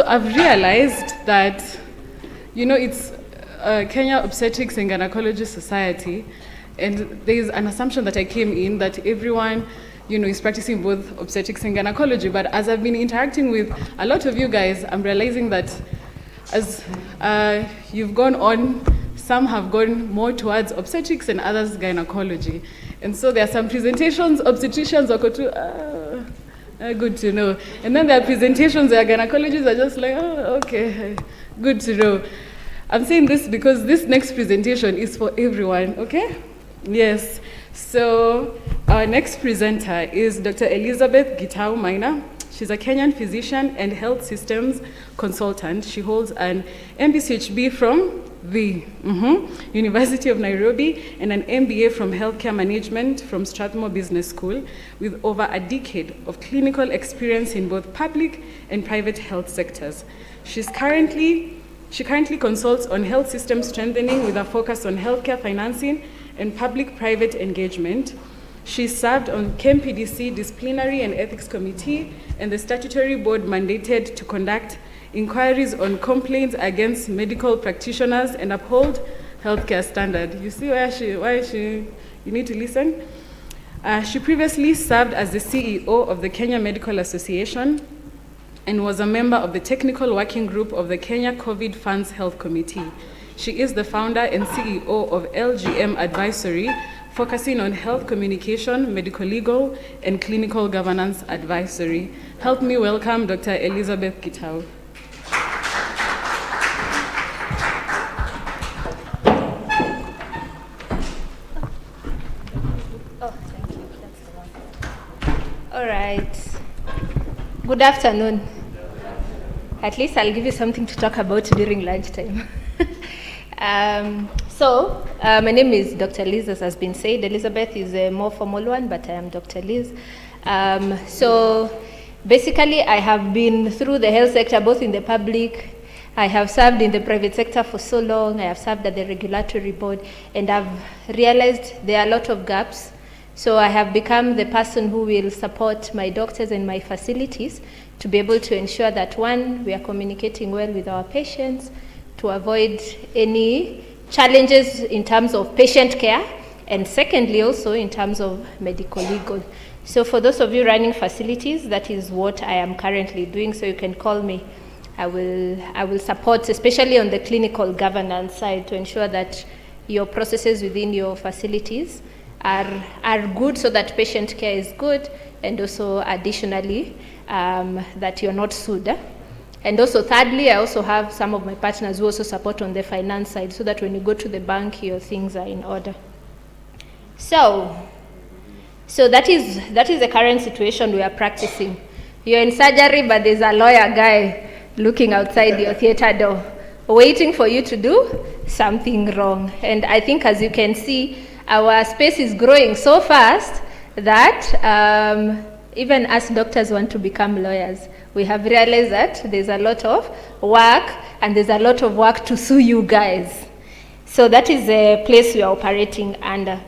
I've realized that, it's Kenya Obstetrics and Gynaecological Society, and there's an assumption that I came in that everyone, is practicing both obstetrics and gynecology. But as I've been interacting with a lot of you guys, I'm realizing that as you've gone on, some have gone more towards obstetrics and others gynecology. And so there are some presentations, obstetricians are good to know. And then there are presentations where gynecologists are just like, okay, good to know. I'm saying this because this next presentation is for everyone, okay? Yes. So our next presenter is Dr. Elizabeth Gitau-Maina. She's a Kenyan physician and health systems consultant. She holds an MPhD from the University of Nairobi and an MBA from Healthcare Management from Strathmore Business School, with over a decade of clinical experience in both public and private health sectors. She currently consults on health system strengthening with a focus on healthcare financing and public-private engagement. She served on KMPDC Disciplinary and Ethics Committee and the statutory board mandated to conduct inquiries on complaints against medical practitioners and uphold healthcare standard. You see you need to listen? She previously served as the CEO of the Kenya Medical Association and was a member of the technical working group of the Kenya COVID Funds Health Committee. She is the founder and CEO of LGM Advisory, focusing on health communication, medico-legal, and clinical governance advisory. Help me welcome Dr. Elizabeth Gitau. Oh, thank you. That's the one. All right. Good afternoon. At least I'll give you something to talk about during lunchtime. My name is Dr. Liz, as has been said. Elizabeth is a more formal one, but I am Dr. Liz. Basically, I have been through the health sector, both in the public. I have served in the private sector for so long. I have served at the regulatory board, and I've realized there are a lot of gaps. So I have become the person who will support my doctors and my facilities to be able to ensure that, one, we are communicating well with our patients, to avoid any challenges in terms of patient care, and secondly, also in terms of medico-legal. So for those of you running facilities, that is what I am currently doing, so you can call me. I will support, especially on the clinical governance side, to ensure that your processes within your facilities are good, so that patient care is good, and also additionally, that you're not sued. And also thirdly, I also have some of my partners who also support on the finance side, so that when you go to the bank, your things are in order. So that is the current situation we are practicing. You're in surgery, but there's a lawyer guy looking outside your theater door, waiting for you to do something wrong. And I think, as you can see, our space is growing so fast that even us doctors want to become lawyers. We have realized that there's a lot of work, and there's a lot of work to sue you guys. So that is the place we are operating under.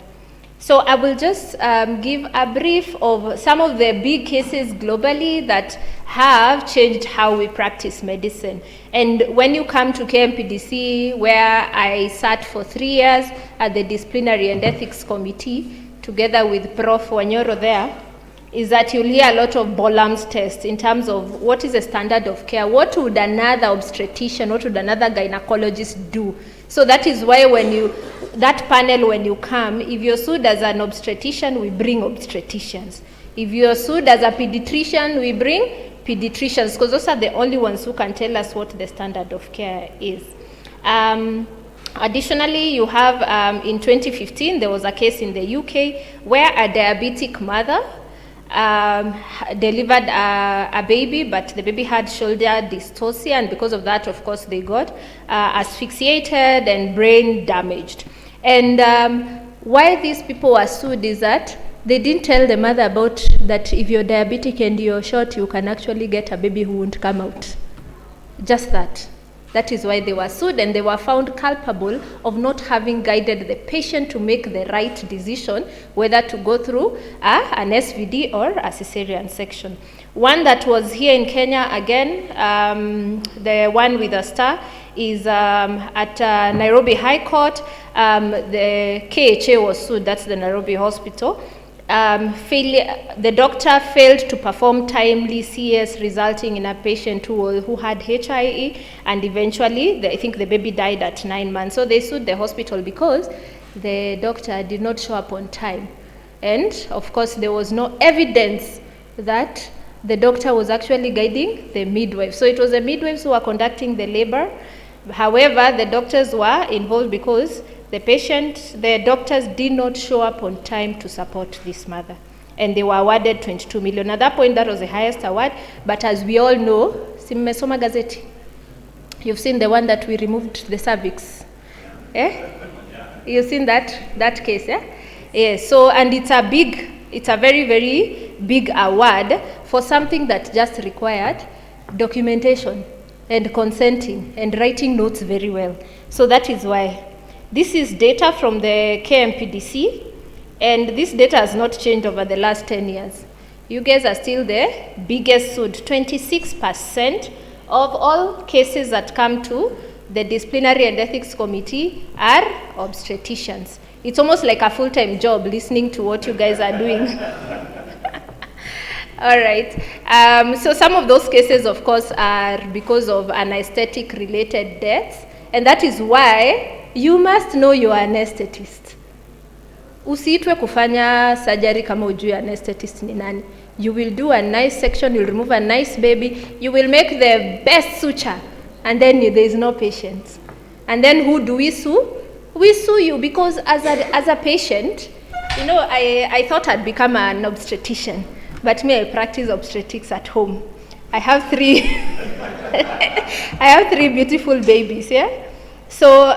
So I will just give a brief of some of the big cases globally that have changed how we practice medicine. And when you come to KMPDC, where I sat for 3 years at the Disciplinary and Ethics Committee, together with Prof. Wanyoro there, is that you'll hear a lot of Bolam's tests in terms of what is the standard of care, what would another obstetrician, what would another gynecologist do. So that is why that panel, when you come, if you're sued as an obstetrician, we bring obstetricians. If you're sued as a pediatrician, we bring pediatricians, because those are the only ones who can tell us what the standard of care is. Additionally, you have, in 2015, there was a case in the UK where a diabetic mother delivered a baby, but the baby had shoulder dystocia, and because of that, of course, they got asphyxiated and brain damaged. And why these people were sued is that they didn't tell the mother about that if you're diabetic and you're short, you can actually get a baby who won't come out. Just that. That is why they were sued, and they were found culpable of not having guided the patient to make the right decision, whether to go through an SVD or a cesarean section. One that was here in Kenya again, the one with a star, is at Nairobi High Court. The KHA was sued, that's the Nairobi Hospital. The doctor failed to perform timely CS, resulting in a patient who had HIE, and eventually, I think the baby died at 9 months. So they sued the hospital because the doctor did not show up on time. And of course, there was no evidence that the doctor was actually guiding the midwife. So it was the midwives who were conducting the labor. However, the doctors were involved because the doctors did not show up on time to support this mother. And they were awarded 22 million. At that point, that was the highest award. But as we all know, Simesoma Gazeti, you've seen the one that we removed the cervix. You've seen that case, yeah? Yes, so, and it's a very, very big award for something that just required documentation and consenting and writing notes very well. So that is why. This is data from the KMPDC, and this data has not changed over the last 10 years. You guys are still the biggest sued. 26% of all cases that come to the Disciplinary and Ethics Committee are obstetricians. It's almost like a full-time job listening to what you guys are doing. All right. So some of those cases, of course, are because of anesthetic-related deaths, and that is why you must know you are anesthetist. Usiitwe kufanya surgery kama ujui anesthetist ni nani. You will do a nice section, you'll remove a nice baby, you will make the best suture, and then there is no patient. And then who do we sue? We sue you because as a patient, you know, I thought I'd become an obstetrician, but me, I practice obstetrics at home. I have three beautiful babies, yeah? So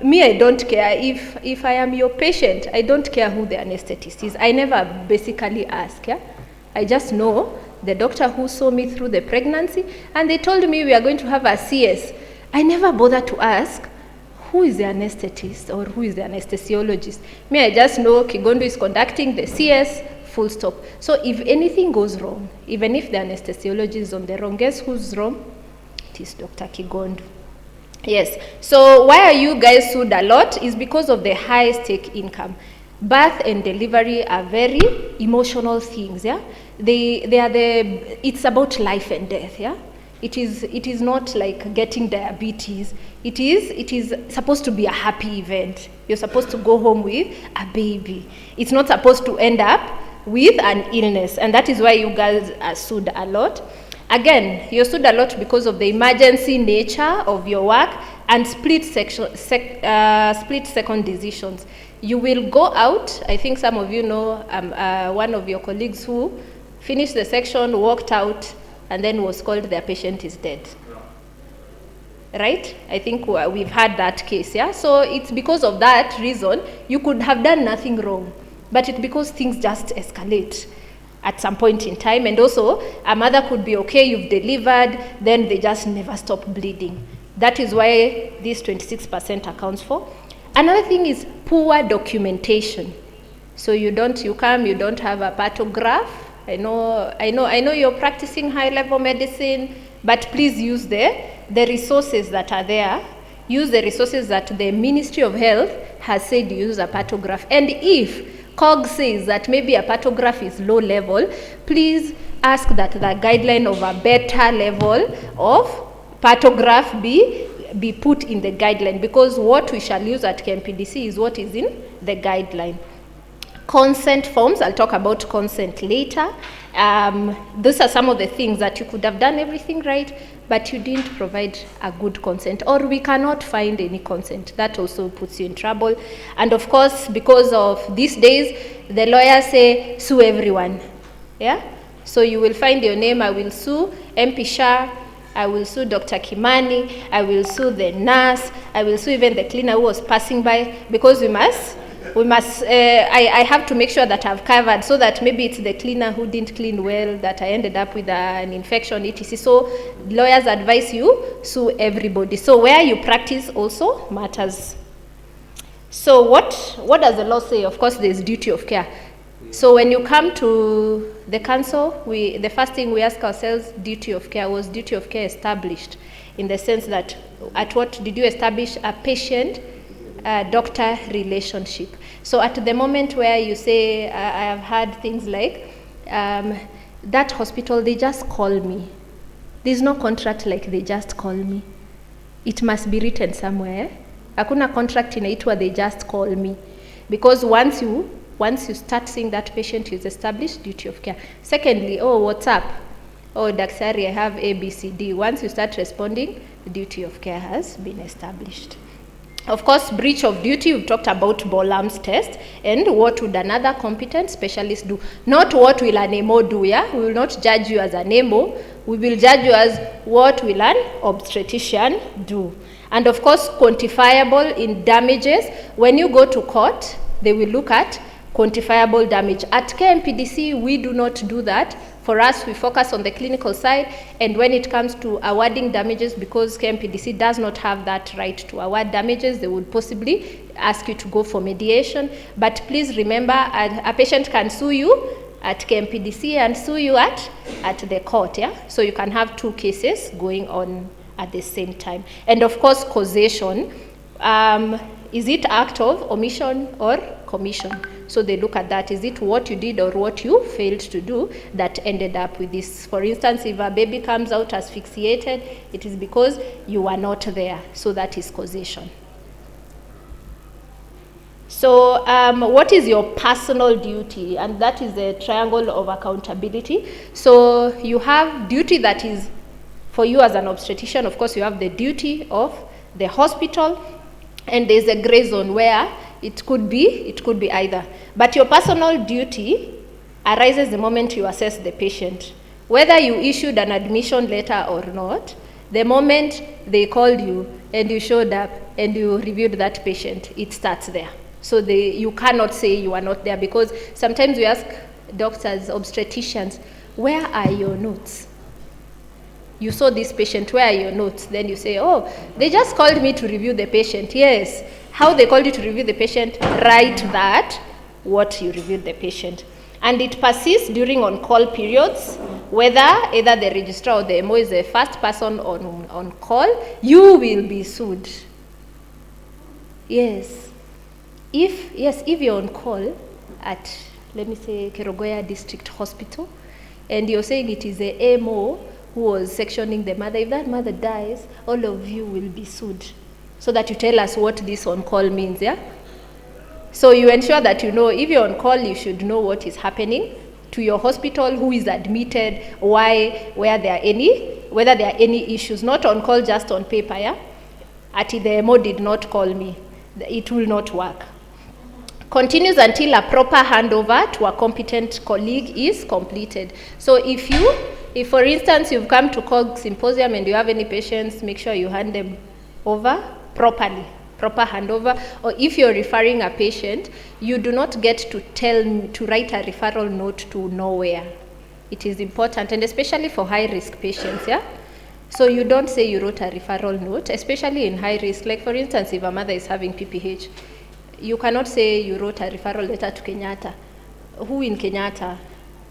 me, I don't care. If I am your patient, I don't care who the anesthetist is. I never basically ask, yeah? I just know the doctor who saw me through the pregnancy, and they told me we are going to have a CS. I never bother to ask who is the anesthetist or who is the anesthesiologist. Me, I just know Kigondo is conducting the CS, full stop. So if anything goes wrong, even if the anesthesiologist is on the wrong, guess who's wrong? It is Dr. Kigondo. Yes, so why are you guys sued a lot is because of the high stake income. Birth and delivery are very emotional things, yeah? It's about life and death, yeah? It is not like getting diabetes. It is supposed to be a happy event. You're supposed to go home with a baby. It's not supposed to end up with an illness, and that is why you guys are sued a lot. Again, you're sued a lot because of the emergency nature of your work and split second decisions. You will go out. I think some of you know one of your colleagues who finished the section, walked out, and then was called their patient is dead. Right? I think we've had that case, yeah? So it's because of that reason, you could have done nothing wrong, but it's because things just escalate at some point in time. And also, a mother could be okay, you've delivered, then they just never stop bleeding. That is why this 26% accounts for. Another thing is poor documentation. So you don't have a pathograph. I know you're practicing high-level medicine, but please use the resources that are there. Use the resources that the Ministry of Health has said use a pathograph. And if KOGS says that maybe a pathograph is low level, please ask that the guideline of a better level of pathograph be put in the guideline, because what we shall use at KMPDC is what is in the guideline. Consent forms, I'll talk about consent later. Those are some of the things that you could have done everything right, but you didn't provide a good consent, or we cannot find any consent. That also puts you in trouble. And of course, because of these days, the lawyers say, sue everyone. Yeah? So you will find your name, I will sue MP Shah, I will sue Dr. Kimani, I will sue the nurse, I will sue even the cleaner who was passing by, because we must, I have to make sure that I've covered, so that maybe it's the cleaner who didn't clean well that I ended up with an infection, etc. So lawyers advise you, sue everybody. So where you practice also matters. So what does the law say? Of course, there's duty of care. So when you come to the council, the first thing we ask ourselves, duty of care, was duty of care established? In the sense that, at what did you establish a patient-doctor relationship? So at the moment where you say, I have had things like, that hospital, they just call me. There's no contract like they just call me. It must be written somewhere. Hakuna contract inaitwa they just call me. Because once you start seeing that patient, is established duty of care. Secondly, oh, what's up? Oh, daktari, I have A, B, C, D. Once you start responding, the duty of care has been established. Of course, breach of duty, we've talked about Bolam's test, and what would another competent specialist do? Not what will an EMO do, yeah? We will not judge you as an EMO, we will judge you as what will an obstetrician do. And of course, quantifiable in damages. When you go to court, they will look at quantifiable damage. At KMPDC, we do not do that. For us, we focus on the clinical side, and when it comes to awarding damages, because KMPDC does not have that right to award damages, they would possibly ask you to go for mediation. But please remember, a patient can sue you at KMPDC and sue you at the court, yeah? So you can have two cases going on at the same time. And of course, causation. Is it act of omission or commission? So they look at that. Is it what you did or what you failed to do that ended up with this? For instance, if a baby comes out asphyxiated, it is because you were not there. So that is causation. So what is your personal duty? And that is the triangle of accountability. So you have duty that is for you as an obstetrician. Of course, you have the duty of the hospital, and there's a gray zone where it could be either. But your personal duty arises the moment you assess the patient. Whether you issued an admission letter or not, the moment they called you and you showed up and you reviewed that patient, it starts there. So you cannot say you are not there, because sometimes we ask doctors, obstetricians, where are your notes? You saw this patient, where are your notes? Then you say, oh, they just called me to review the patient. Yes. How they called you to review the patient? Write that, what you reviewed the patient. And it persists during on-call periods, whether either the registrar or the MO is the first person on call, you will be sued. Yes. If you're on call at, let me say, Kerogoya District Hospital, and you're saying it is the MO who was sectioning the mother, if that mother dies, all of you will be sued. So that you tell us what this on-call means, yeah? So you ensure that you know, if you're on call, you should know what is happening to your hospital, who is admitted, why, whether there are any issues, not on call, just on paper, yeah? The MO did not call me. It will not work. Continues until a proper handover to a competent colleague is completed. So if for instance you've come to KOGS Symposium and you have any patients, make sure you hand them over properly, proper handover. Or if you're referring a patient, you do not get to write a referral note to nowhere. It is important, and especially for high-risk patients, yeah? So you don't say you wrote a referral note, especially in high risk. Like for instance, if a mother is having PPH, you cannot say you wrote a referral letter to Kenyatta. Who in Kenyatta?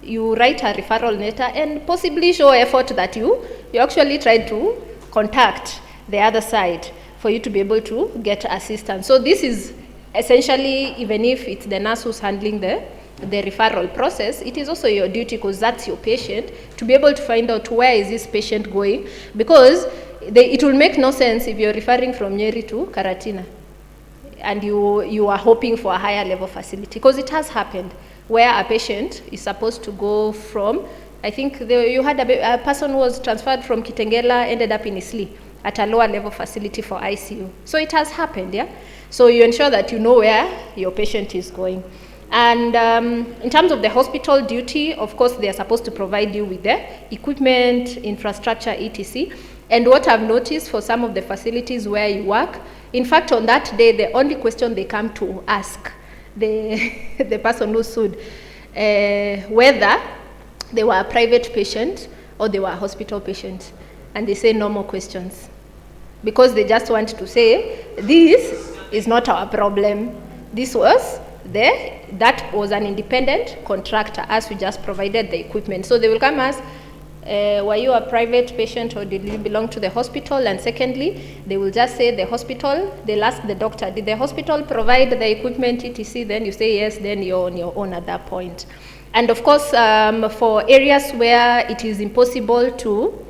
You write a referral letter and possibly show effort that you actually tried to contact the other side for you to be able to get assistance. So this is essentially, even if it's the nurse who's handling the referral process, it is also your duty, because that's your patient, to be able to find out where is this patient going, because it will make no sense if you're referring from Nyeri to Karatina and you are hoping for a higher level facility, because it has happened where a patient is supposed to go from, I think you had a person who was transferred from Kitengela, ended up in Isli at a lower level facility for ICU. So it has happened, yeah? So you ensure that you know where your patient is going. And in terms of the hospital duty, of course, they are supposed to provide you with the equipment, infrastructure, etc. And what I've noticed for some of the facilities where you work, in fact, on that day, the only question they come to ask the person who sued, whether they were a private patient or they were a hospital patient. And they say no more questions, because they just want to say, this is not our problem. This was that was an independent contractor, as we just provided the equipment. So they will come ask, were you a private patient or did you belong to the hospital? And secondly, they will just say the hospital. They'll ask the doctor, did the hospital provide the equipment, etc.? Then you say yes, then you're on your own at that point. And of course, for areas where it is impossible to,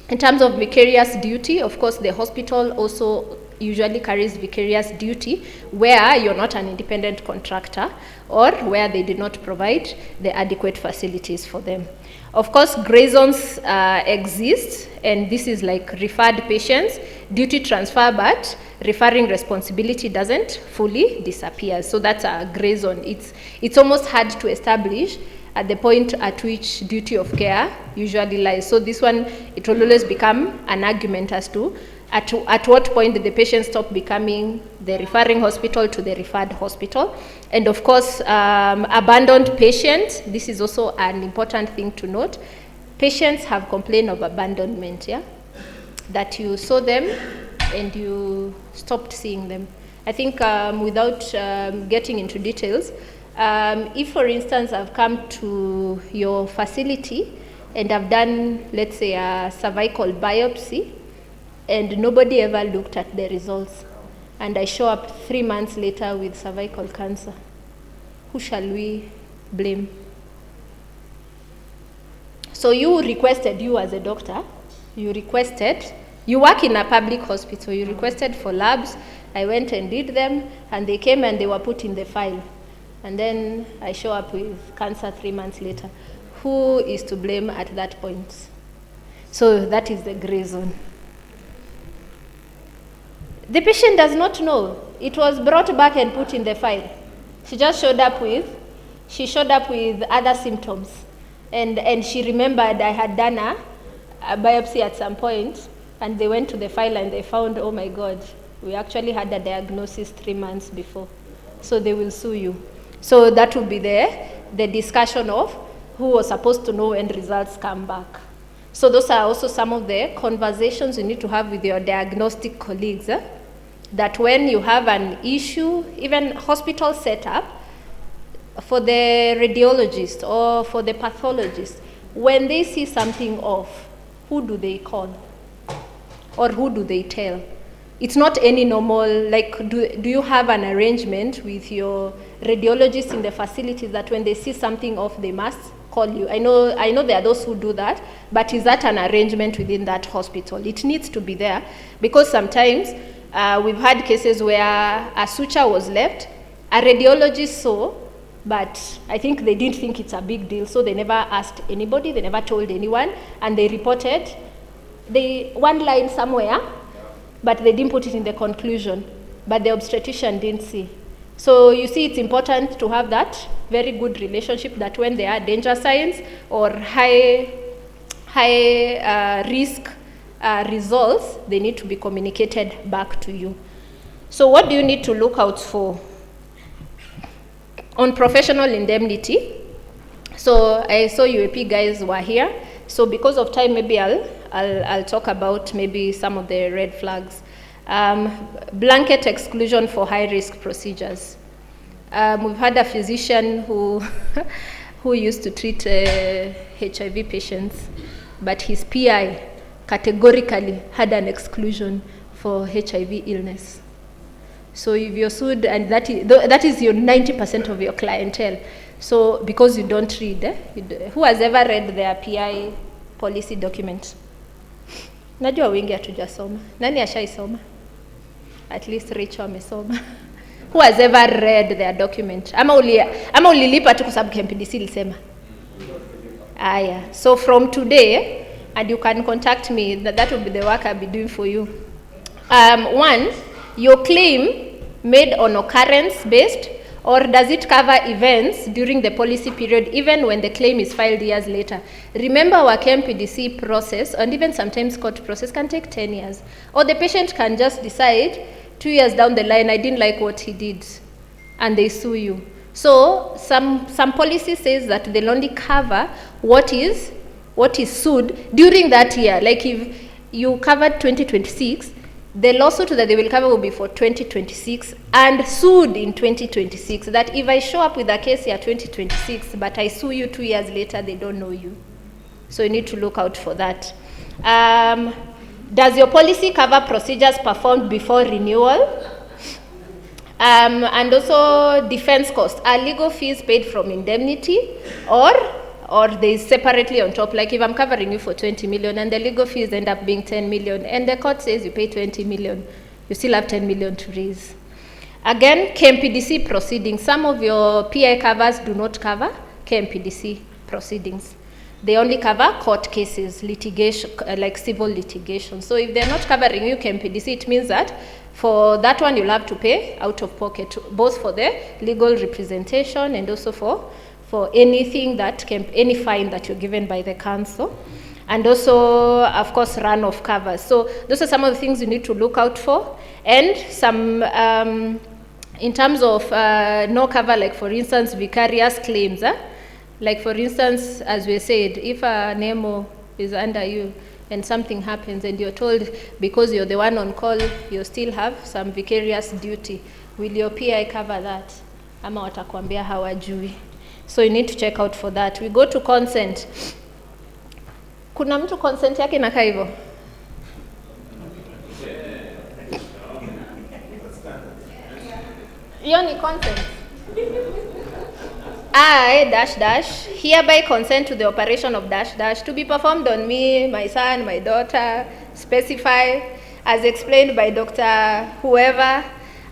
in terms of vicarious duty, of course, the hospital also usually carries vicarious duty where you're not an independent contractor or where they did not provide the adequate facilities for them. Of course, gray zones exist, and this is like referred patients, duty transfer, but referring responsibility doesn't fully disappear. So that's a gray zone. It's almost hard to establish at the point at which duty of care usually lies. So this one, it will always become an argument as to at what point did the patient stop becoming the referring hospital to the referred hospital. And of course, abandoned patients, this is also an important thing to note. Patients have complained of abandonment, yeah? That you saw them and you stopped seeing them. I think without getting into details, if for instance I've come to your facility and I've done, let's say, a cervical biopsy, and nobody ever looked at the results, and I show up 3 months later with cervical cancer, who shall we blame? So you requested, you as a doctor, you work in a public hospital, you requested for labs, I went and did them, and they came and they were put in the file. And then I show up with cancer 3 months later. Who is to blame at that point? So that is the gray zone. The patient does not know. It was brought back and put in the file. She just showed up with other symptoms. And she remembered I had done a biopsy at some point, and they went to the file and they found, oh my God, we actually had a diagnosis 3 months before. So they will sue you. So that will be the discussion of who was supposed to know when results come back. So those are also some of the conversations you need to have with your diagnostic colleagues, that when you have an issue, even hospital setup, for the radiologist or for the pathologist, when they see something off, who do they call? Or who do they tell? It's not any normal, like, do you have an arrangement with your radiologist in the facility that when they see something off, they must call you? I know there are those who do that, but is that an arrangement within that hospital? It needs to be there, because sometimes we've had cases where a suture was left, a radiologist saw, but I think they didn't think it's a big deal, so they never asked anybody, they never told anyone, and they reported one line somewhere, but they didn't put it in the conclusion, but the obstetrician didn't see. So you see, it's important to have that very good relationship, that when there are danger signs or high risk results, they need to be communicated back to you. So what do you need to look out for? On professional indemnity, so I saw UAP guys were here, so because of time, maybe I'll talk about maybe some of the red flags. Blanket exclusion for high-risk procedures. We've had a physician who used to treat HIV patients, but his PI categorically had an exclusion for HIV illness. So if you're sued, and that is your 90% of your clientele, so because you don't read, who has ever read their PI policy document? Najua wengi hatujasoma. Nani ashaisoma? At least Rachel amesoma. Who has ever read their document? Ama ulilipa tu kwa sababu KMPDC ilisema. Aya. So from today, and you can contact me, that will be the work I'll be doing for you. One, your claim made on occurrence based, or does it cover events during the policy period, even when the claim is filed years later? Remember, our KMPDC process, and even sometimes court process, can take 10 years. Or the patient can just decide 2 years down the line, I didn't like what he did, and they sue you. So some policy says that they'll only cover what is sued during that year. Like if you covered 2026, The lawsuit that they will cover will be for 2026 and sued in 2026. That if I show up with a case here 2026, but I sue you 2 years later, they don't know you. So you need to look out for that. Does your policy cover procedures performed before renewal? And also defense costs. Are legal fees paid from indemnity or there is separately on top? Like if I'm covering you for 20 million and the legal fees end up being 10 million and the court says you pay 20 million, you still have 10 million to raise. Again, KMPDC proceedings. Some of your PI covers do not cover KMPDC proceedings. They only cover court cases, litigation, like civil litigation. So if they're not covering you KMPDC, it means that for that one you'll have to pay out of pocket, both for the legal representation and also for anything that any fine that you're given by the council. And also, of course, run-off covers. So those are some of the things you need to look out for. And some, in terms of no cover, like for instance, vicarious claims. Like for instance, as we said, if a NEMO is under you and something happens and you're told because you're the one on call, you still have some vicarious duty, will your PI cover that? Ama watakwambia hawajui. So you need to check out for that. We go to consent. Kuna mtu consent yake inakaa hivyo? Hiyo ni consent. I, dash dash, hereby consent to the operation of dash dash to be performed on me, my son, my daughter, specify, as explained by Dr. whoever.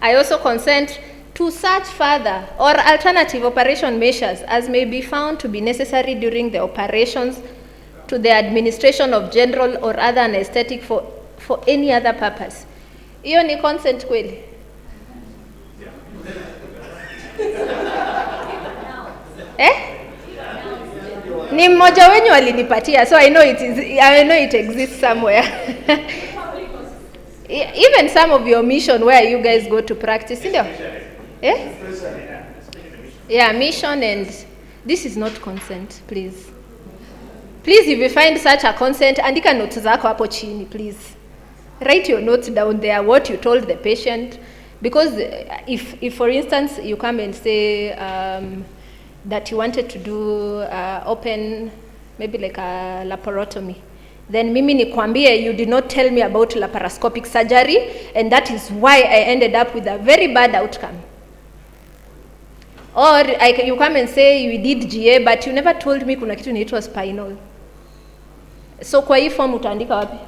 I also consent to such further or alternative operation measures as may be found to be necessary during the operations to the administration of general or other anesthetic for any other purpose. Hiyo ni consent kweli? Ni mmoja wenyu alinipatia, so I know it exists somewhere. Even some of your mission where you guys go to practice, yeah, mission, and this is not consent, please. Please, if you find such a consent, andika notes zako hapo chini, please. Write your notes down there, what you told the patient. Because if for instance, you come and say that you wanted to do open, maybe like a laparotomy, then mimi nikwambie you did not tell me about laparoscopic surgery, and that is why I ended up with a very bad outcome. Or you come and say you did GA, but you never told me kuna kitu inaitwa spinal. So kwa hii form utaandika wapi?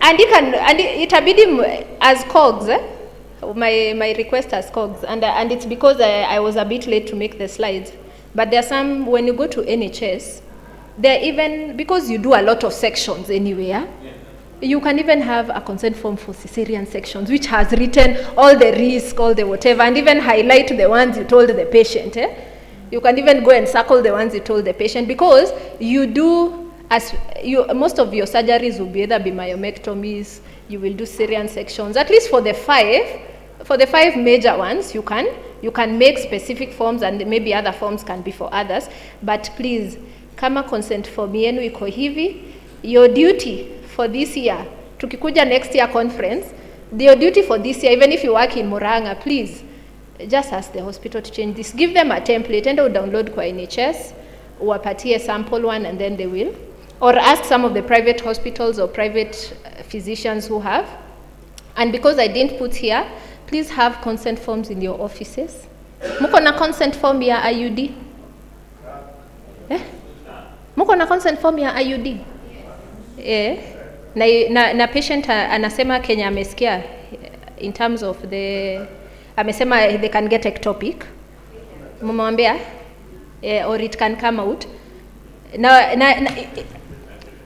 And itabidi as KOGS, my request as KOGS, and it's because I was a bit late to make the slides. But there are some, when you go to NHS, there even, because you do a lot of sections anywhere, you can even have a consent form for cesarean sections, which has written all the risk, all the whatever, and even highlight the ones you told the patient. You can even go and circle the ones you told the patient, because you do, most of your surgeries will be either be myomectomies, you will do cesarean sections. At least for the five major ones, you can make specific forms, and maybe other forms can be for others. But please, kama consent form yenu iko hivi, your duty for this year, tukikuja next year conference, your duty for this year, even if you work in Murang'a, please, just ask the hospital to change this. Give them a template, and download kwa NHS, uwapatie sample one, and then they will. Or ask some of the private hospitals or private physicians who have. And because I didn't put here, please have consent forms in your offices. Muko na consent form ya IUD? Muko na consent form ya IUD? Na patient anasema Kenya amesikia in terms of amesema they can get ectopic. Mumwambia? Or it can come out.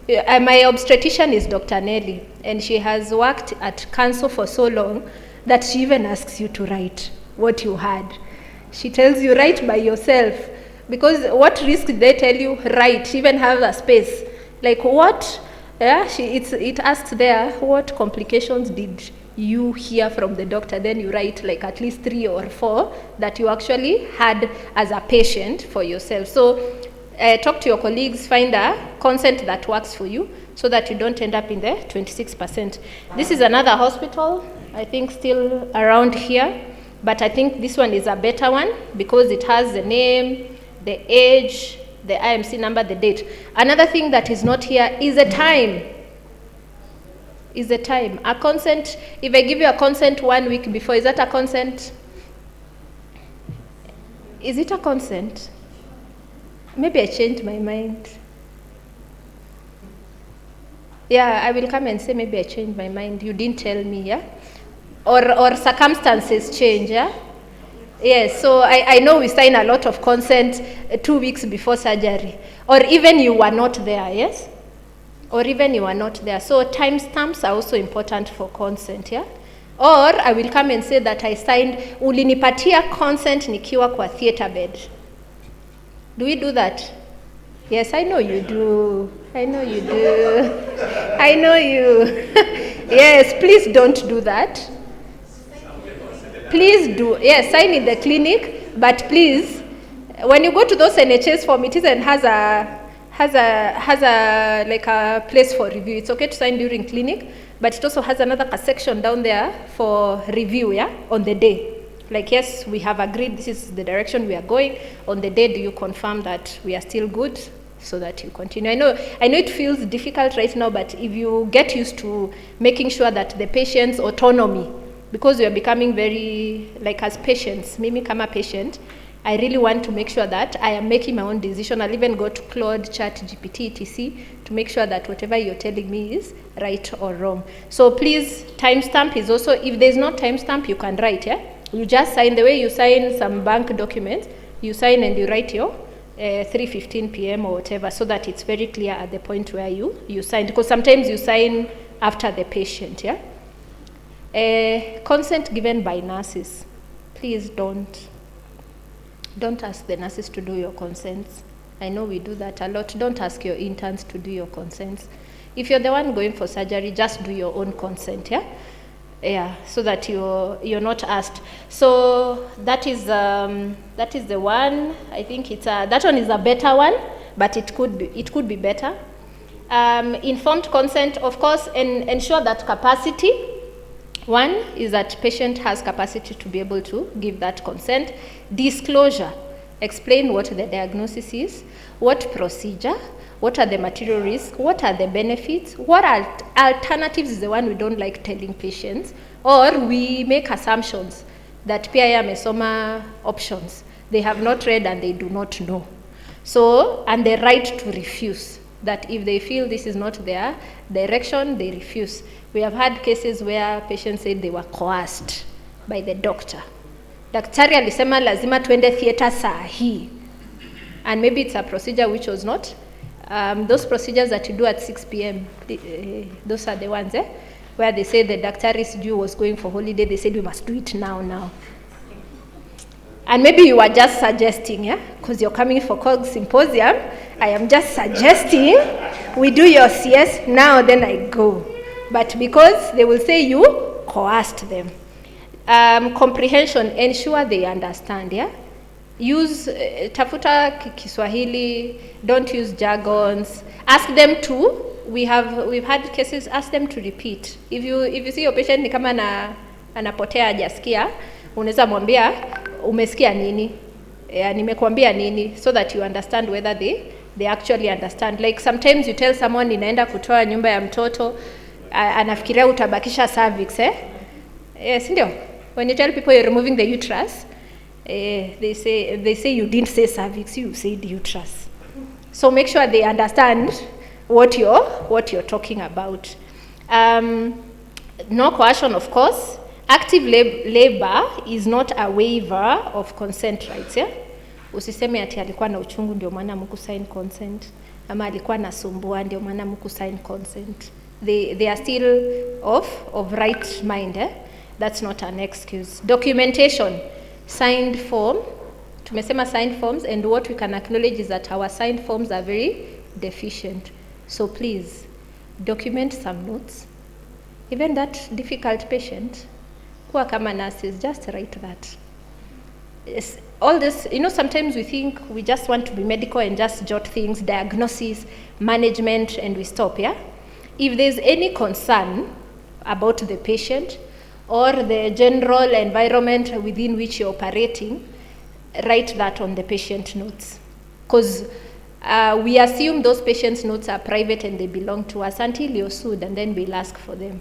My obstetrician is Dr. Nelly, and she has worked at council for so long that she even asks you to write what you had. She tells you, write by yourself, because what risk did they tell you? Write, she even have a space. Like what? Yeah, it asks there, what complications did you hear from the doctor? Then you write like at least 3 or 4 that you actually had as a patient for yourself. So talk to your colleagues, find a consent that works for you so that you don't end up in the 26%. This is another hospital, I think still around here, but I think this one is a better one because it has the name, the age, the IMC number, the date. Another thing that is not here is the time. A consent, if I give you a consent 1 week before, is that a consent? Is it a consent? Maybe I changed my mind. Yeah, I will come and say maybe I changed my mind. You didn't tell me, yeah? Or circumstances change, yeah? Yes, so I know we sign a lot of consent 2 weeks before surgery. Or even you were not there, yes? Or even you are not there. So timestamps are also important for consent, yeah? Or I will come and say that I signed, ulinipatia consent nikiwa kwa theater bed. Do we do that? Yes, I know you do. I know you do. I know you. Yes, please don't do that. Please do. Yes, sign in the clinic, but please, when you go to those NHS form, it isn't has a like a place for review. It's okay to sign during clinic, but it also has another section down there for review, yeah, on the day. Like, yes, we have agreed this is the direction we are going. On the day, do you confirm that we are still good so that you continue? I know it feels difficult right now, but if you get used to making sure that the patient's autonomy, because we are becoming very, like as patients, mimi kama patient, I really want to make sure that I am making my own decision. I'll even go to Claude, Chat, GPT, etc. to make sure that whatever you're telling me is right or wrong. So please, timestamp is also, if there's no timestamp, you can write, yeah? You just sign the way you sign some bank documents, you sign and you write your 3:15 p.m. or whatever, so that it's very clear at the point where you signed, because sometimes you sign after the patient, yeah? Consent given by nurses. Please don't ask the nurses to do your consents. I know we do that a lot. Don't ask your interns to do your consents. If you're the one going for surgery, just do your own consent, yeah? Yeah, so that you're not asked. So that is the one. I think that one is a better one, but it could be better. Informed consent, of course, and ensure that capacity. One is that patient has capacity to be able to give that consent. Disclosure, explain what the diagnosis is, what procedure, what are the material risks, what are the benefits, what are alternatives is the one we don't like telling patients, or we make assumptions that PIA mesoma options. They have not read and they do not know. So, and the right to refuse, that if they feel this is not their direction, they refuse. We have had cases where patients said they were coerced by the doctor. Daktari alisema lazima tuende theater saa hii. And maybe it's a procedure which was not. Those procedures that you do at 6 p.m., those are the ones where they say the daktari's due was going for holiday. They said we must do it now. And maybe you are just suggesting, yeah, because you're coming for KOGS Symposium. I am just suggesting we do your CS now, then I go. But because they will say you coerced them. Comprehension, ensure they understand, yeah? Use tafuta Kiswahili, don't use jargons. Ask them to, we've had cases, ask them to repeat. If you see your patient ni kama anapotea hajasikia, unaweza mwambia umesikia nini? Nimekuambia nini, so that you understand whether they actually understand. Like sometimes you tell someone ninaenda kutoa nyumba ya mtoto, anafikiria utabakisha cervix, Yes, ndio. When you tell people you're removing the uterus, they say you didn't say cervix, you said uterus. So make sure they understand what you're talking about. No coercion, of course. Active labor is not a waiver of consent rights, yeah? Usiseme ati alikuwa na uchungu ndio maana mku sign consent, ama alikuwa nasumbua ndio maana mku sign consent. They are still of right mind, That's not an excuse. Documentation, signed form. Tumesema signed forms, and what we can acknowledge is that our signed forms are very deficient. So please, document some notes. Even that difficult patient, kuwa kama nurses, just write that. all this, sometimes we think we just want to be medical and just jot things, diagnosis, management, and we stop, yeah? If there's any concern about the patient or the general environment within which you're operating, write that on the patient notes. Because we assume those patient's notes are private and they belong to us until you're sued, and then we'll ask for them.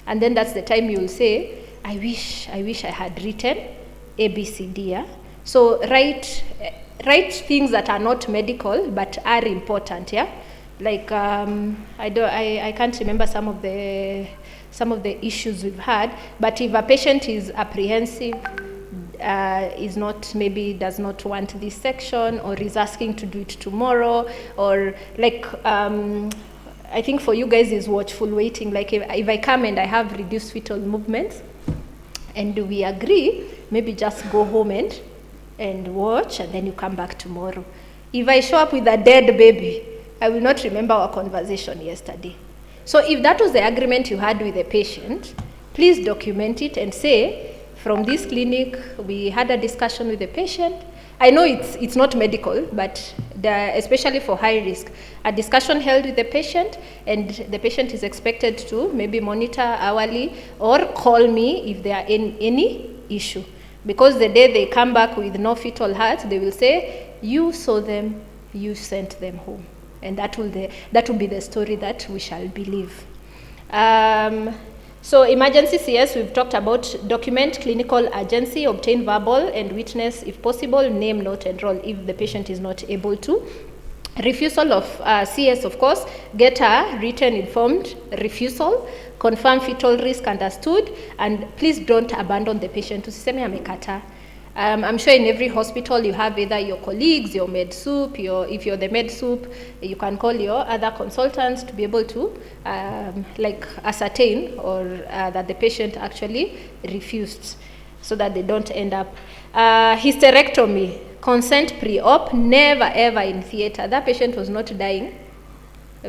And then that's the time you'll say, I wish I had written ABCD, yeah? So write things that are not medical but are important, yeah? Like I can't remember some of the issues we've had, but if a patient is apprehensive, does not want this section, or is asking to do it tomorrow, or like I think for you guys is watchful waiting. Like if I come and I have reduced fetal movements and we agree, maybe just go home and watch, and then you come back tomorrow. If I show up with a dead baby, I will not remember our conversation yesterday. So if that was the agreement you had with the patient, please document it and say, from this clinic, we had a discussion with the patient. I know it's not medical, but especially for high risk, a discussion held with the patient, and the patient is expected to maybe monitor hourly or call me if there are any issue. Because the day they come back with no fetal heart, they will say, you saw them, you sent them home. And that will be the story that we shall believe. So emergency CS, we've talked about document clinical urgency, obtain verbal and witness if possible, name, note, enroll if the patient is not able to. Refusal of CS, of course, get a written informed refusal, confirm fetal risk understood, and please don't abandon the patient. Usiseme amekata. I'm sure in every hospital you have either your colleagues, your med sup, if you're the med sup, you can call your other consultants to be able to ascertain or that the patient actually refused, so that they don't end up. Hysterectomy, consent pre-op, never ever in theater. That patient was not dying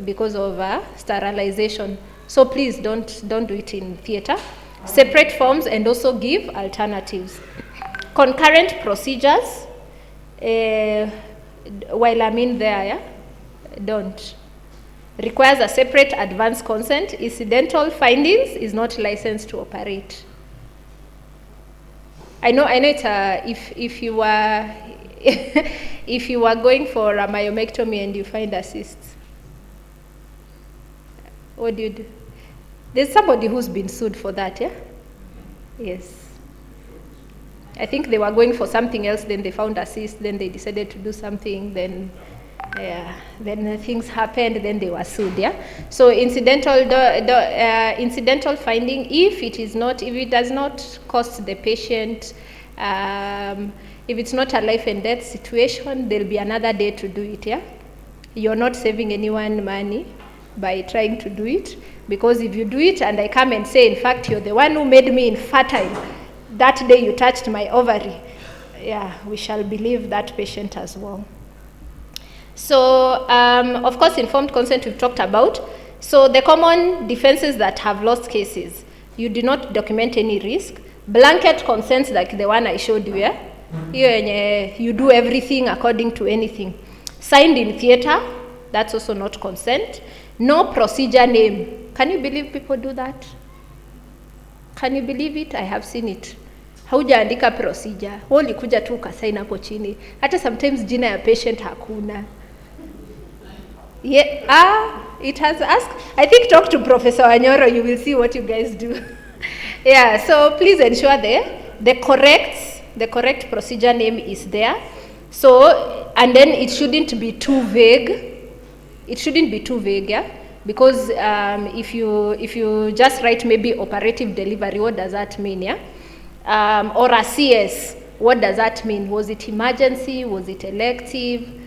because of sterilization. So please don't do it in theater. Separate forms and also give alternatives. Concurrent procedures, while I'm in there, yeah? Don't. Requires a separate advance consent. Incidental findings is not licensed to operate. I know it's if you are if you are going for a myomectomy and you find a cyst, what do you do? There's somebody who's been sued for that, yeah? Yes. I think they were going for something else, then they found a cyst, then they decided to do something, then things happened, then they were sued, yeah? So incidental finding, if it does not cost the patient, if it's not a life and death situation, there'll be another day to do it, yeah? You're not saving anyone money by trying to do it, because if you do it and I come and say, in fact, you're the one who made me infertile, that day you touched my ovary, yeah, we shall believe that patient as well. So, of course, informed consent we've talked about. So the common defenses that have lost cases, you do not document any risk. Blanket consents like the one I showed you, yeah? You do everything according to anything. Signed in theater, that's also not consent. No procedure name. Can you believe people do that? Can you believe it? I have seen it. Haujaandika procedure. Ulikuja tu ukasign hapo chini. Hata sometimes jina ya patient hakuna. Yeah, it has asked. I think talk to Professor Wanyoro, you will see what you guys do. Yeah, so please ensure the correct procedure name is there. So, and then it shouldn't be too vague. It shouldn't be too vague, yeah? Because if you just write maybe operative delivery, what does that mean, yeah? Or a CS, what does that mean? Was it emergency? Was it elective?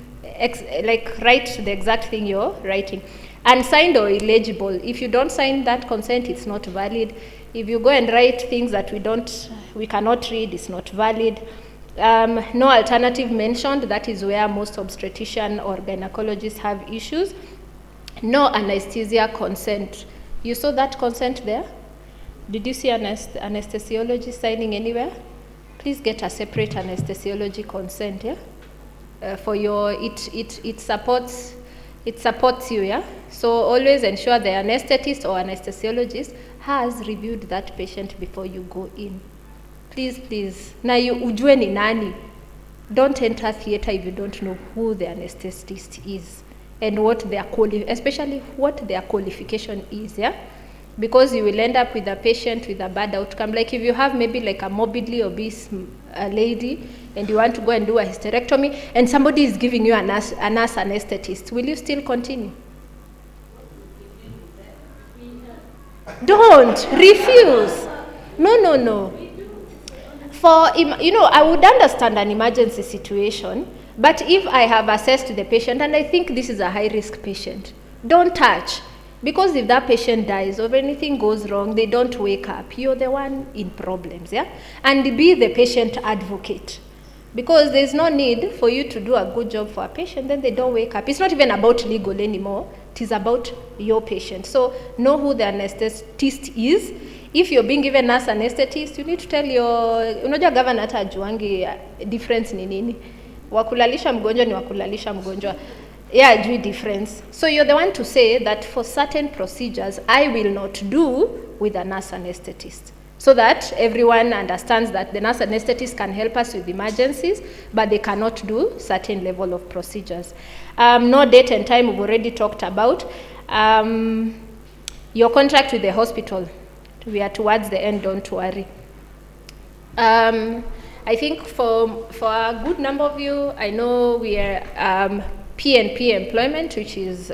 Write the exact thing you're writing. Unsigned or illegible. If you don't sign that consent, it's not valid. If you go and write things that we cannot read, it's not valid. No alternative mentioned. That is where most obstetrician or gynecologists have issues. No anesthesia consent. You saw that consent there? Did you see anesthesiologist signing anywhere? please get a separate anesthesiology consent, yeah? For your, it supports you, yeah? So always ensure the anesthetist or anesthesiologist has reviewed that patient before you go in. Please. Na ujue ni nani. Don't enter theater if you don't know who the anesthetist is and what their especially what their qualification is, yeah? Because you will end up with a patient with a bad outcome. Like if you have maybe like a morbidly obese lady and you want to go and do a hysterectomy and somebody is giving you a nurse anesthetist, will you still continue? Don't refuse. No. For, you know, I would understand an emergency situation, but if I have assessed the patient and I think this is a high-risk patient, don't touch. Because if that patient dies or anything goes wrong, they don't wake up. You're the one in problems, yeah? And be the patient advocate. Because there's no need for you to do a good job for a patient, then they don't wake up. It's not even about legal anymore. It is about your patient. So know who the anesthetist is. If you're being given as anesthetist, you need to tell your, unajua governor hata ajuangi difference ni nini. Wakulalisha mgonjwa ni wakulalisha mgonjwa. Yeah, ajui difference. So you're the one to say that for certain procedures, I will not do with a nurse anesthetist. So that everyone understands that the nurse anesthetist can help us with emergencies, but they cannot do certain level of procedures. No date and time we've already talked about. Your contract with the hospital. We are towards the end, don't worry. I think for a good number of you, I know we are P&P employment, which is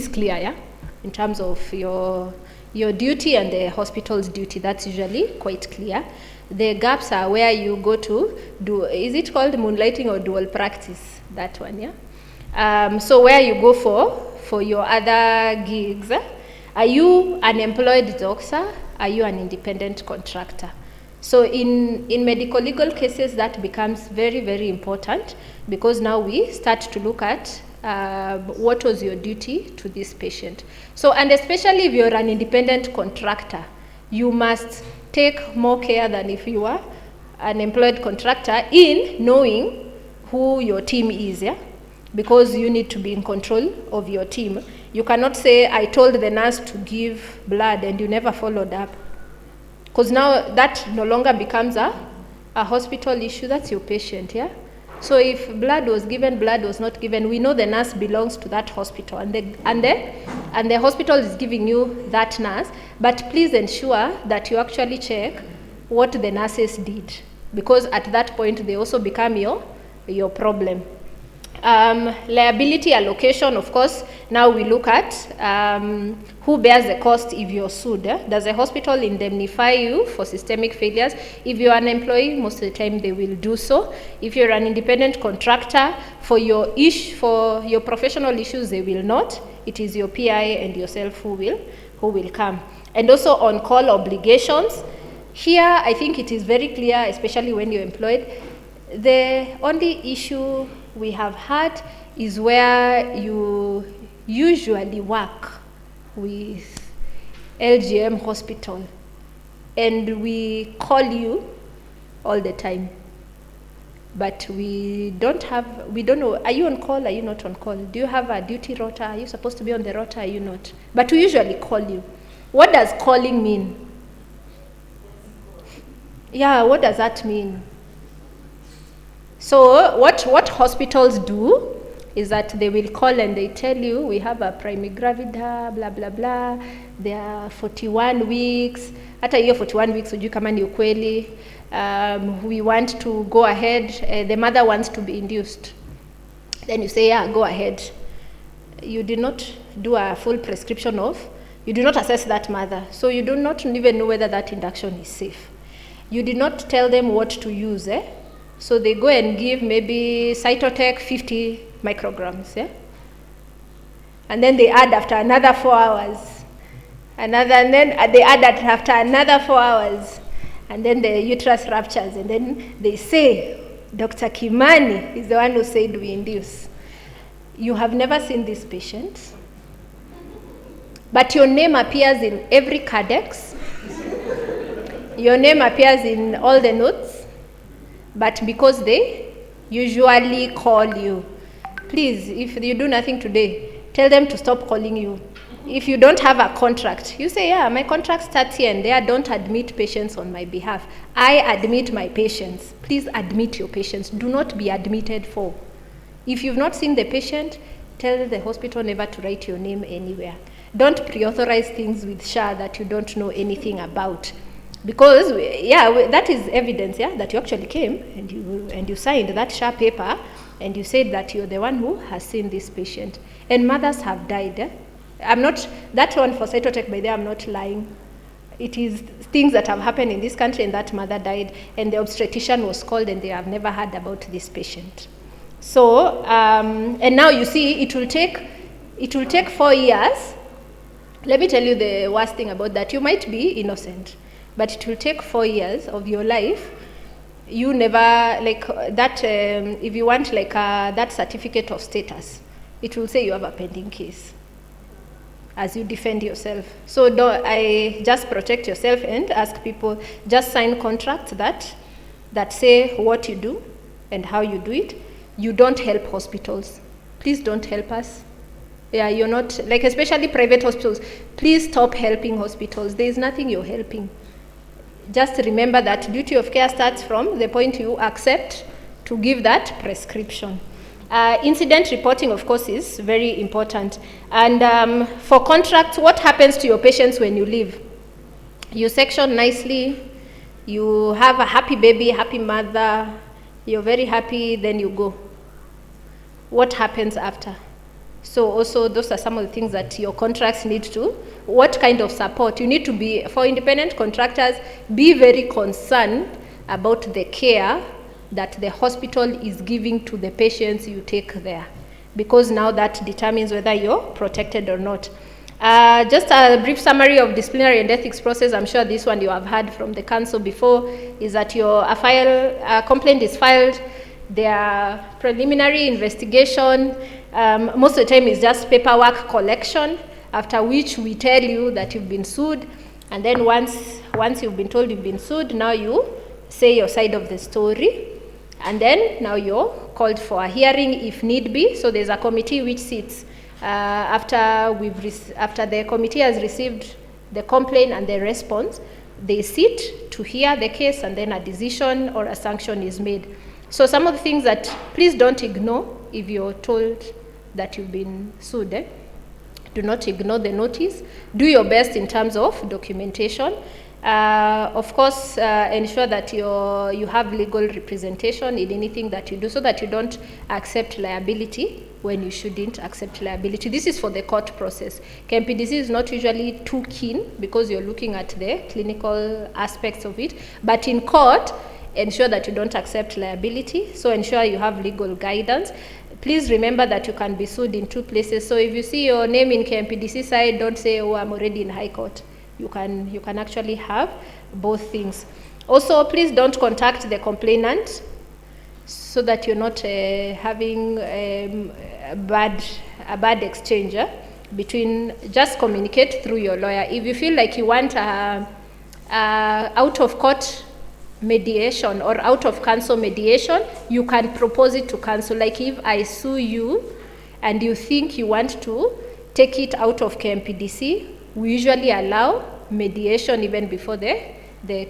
clear, yeah, in terms of your duty and the hospital's duty. That's usually quite clear. The gaps are where you go to do, is it called moonlighting or dual practice? That one, yeah. So where you go for your other gigs. Are you an employed doctor? Are you an independent contractor? So in medico-legal cases, that becomes very, very important because now we start to look at what was your duty to this patient. So, and especially if you're an independent contractor, you must take more care than if you are an employed contractor in knowing who your team is, yeah? Because you need to be in control of your team. You cannot say, I told the nurse to give blood and you never followed up. Because now that no longer becomes a hospital issue, that's your patient, yeah? So if blood was given, blood was not given, we know the nurse belongs to that hospital and the hospital is giving you that nurse, but please ensure that you actually check what the nurses did. Because at that point, they also become your problem. Liability allocation, of course, now we look at who bears the cost if you're sued. Does the hospital indemnify you for systemic failures? If you're an employee, most of the time they will do so. If you're an independent contractor, for your professional issues, they will not. It is your PI and yourself who will come. And also on-call obligations. Here, I think it is very clear, especially when you're employed. The only issue we have had is where you usually work with LGM hospital and we call you all the time, but we don't know, are you on call, are you not on call? Do you have a duty rota? Are you supposed to be on the rota, are you not? But we usually call you. What does calling mean? Yeah, what does that mean? So what hospitals do is that they will call and they tell you, we have a primigravida, blah, blah, blah. There are 41 weeks. Hata hiyo 41 weeks, hujui kama ni ukweli. We want to go ahead. The mother wants to be induced. Then you say, yeah, go ahead. You did not do a full prescription you did not assess that mother. So you do not even know whether that induction is safe. You did not tell them what to use, So they go and give maybe Cytotec 50 micrograms, And then they add after another 4 hours. And then they add after another 4 hours. And then the uterus ruptures. And then they say, Dr. Kimani is the one who said we induce. You have never seen this patient. But your name appears in every codex. Your name appears in all the notes. but because they usually call you. Please, if you do nothing today, tell them to stop calling you. If you don't have a contract, you say, yeah, my contract starts here and there, don't admit patients on my behalf. I admit my patients. Please admit your patients. Do not be admitted for. If you've not seen the patient, tell the hospital never to write your name anywhere. Don't pre-authorize things with SHA that you don't know anything about. Because, that is evidence, that you actually came and you signed that SHA paper and you said that you're the one who has seen this patient. And mothers have died. I'm not, that one for cytotech, by the way, I'm not lying. It is things that have happened in this country, and that mother died, and the obstetrician was called, and they have never heard about this patient. So, and now you see, it will take 4 years. Let me tell you the worst thing about that. You might be innocent, but it will take 4 years of your life. You never, like that, if you want like that certificate of status, it will say you have a pending case as you defend yourself. So I just protect yourself and ask people, just sign contracts that say what you do and how you do it. You don't help hospitals. Please don't help us. Yeah, you're not, like especially private hospitals, please stop helping hospitals. There is nothing you're helping. Just remember that duty of care starts from the point you accept to give that prescription. Incident reporting, of course, is very important. And for contracts, what happens to your patients when you leave? You section nicely, you have a happy baby, happy mother, you're very happy, then you go. What happens after? So also, those are some of the things that your contracts need to, what kind of support? You need to be, for independent contractors, be very concerned about the care that the hospital is giving to the patients you take there, because now that determines whether you're protected or not. Just a brief summary of disciplinary and ethics process. I'm sure this one you have heard from the council before, is that a complaint is filed, there are preliminary investigation, most of the time it's just paperwork collection, after which we tell you that you've been sued, and then once you've been told you've been sued, now you say your side of the story. And then now you're called for a hearing if need be. So there's a committee which sits after the committee has received the complaint and the response. They sit to hear the case, and then a decision or a sanction is made. So some of the things that please don't ignore if you're told that you've been sued. Do not ignore the notice. Do your best in terms of documentation. Of course, ensure that you have legal representation in anything that you do, so that you don't accept liability when you shouldn't accept liability. This is for the court process. KMPDC is not usually too keen because you're looking at the clinical aspects of it, but in court, ensure that you don't accept liability. So ensure you have legal guidance. Please remember that you can be sued in 2 places. So if you see your name in KMPDC side, don't say, oh, I'm already in High Court. You can actually have both things. Also, please don't contact the complainant, so that you're not having a bad exchange between. Just communicate through your lawyer. If you feel like you want out of court mediation or out of council mediation, you can propose it to council. Like if I sue you and you think you want to take it out of KMPDC, we usually allow mediation even before the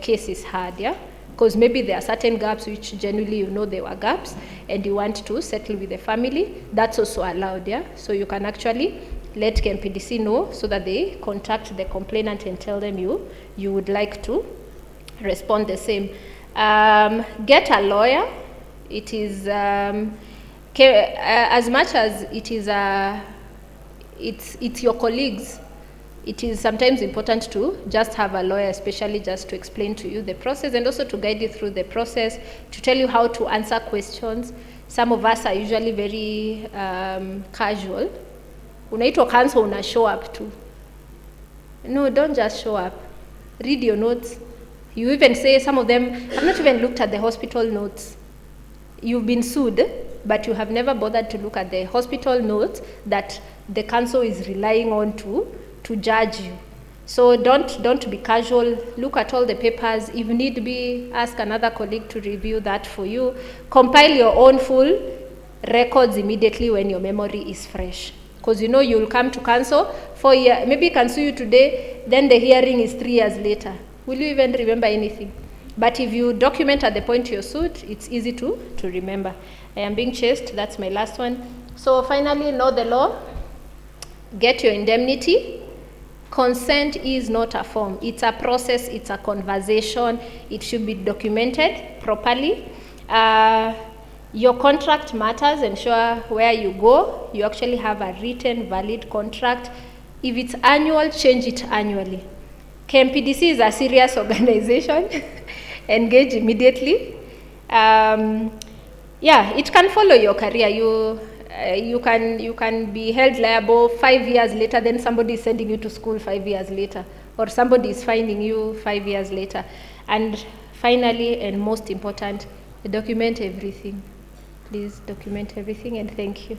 case is heard, because maybe there are certain gaps which generally there were gaps, and you want to settle with the family. That's also allowed, So you can actually let KMPDC know, so that they contact the complainant and tell them you would like to respond the same. Get a lawyer. It is as much as it is it's your colleagues. It is sometimes important to just have a lawyer, especially just to explain to you the process, and also to guide you through the process, to tell you how to answer questions. Some of us are usually very casual. Unaitwa counsel, una show up too. No, don't just show up. Read your notes. You even say, some of them have not even looked at the hospital notes. You've been sued, but you have never bothered to look at the hospital notes that the council is relying on to judge you. So don't be casual. Look at all the papers. If need be, ask another colleague to review that for you. Compile your own full records immediately when your memory is fresh. Because you know you'll come to counsel for a year, maybe can sue you today, then the hearing is 3 years later. Will you even remember anything? But if you document at the point you're sued, it's easy to remember. I am being chased, that's my last one. So finally, know the law, get your indemnity. Consent is not a form, it's a process, it's a conversation, it should be documented properly. Your contract matters, ensure where you go, you actually have a written, valid contract. If it's annual, change it annually. KMPDC is a serious organization. Engage immediately. Yeah, it can follow your career. You can be held liable 5 years later, then somebody is sending you to school 5 years later, or somebody is finding you 5 years later. And finally, and most important, document everything. Please document everything, and thank you.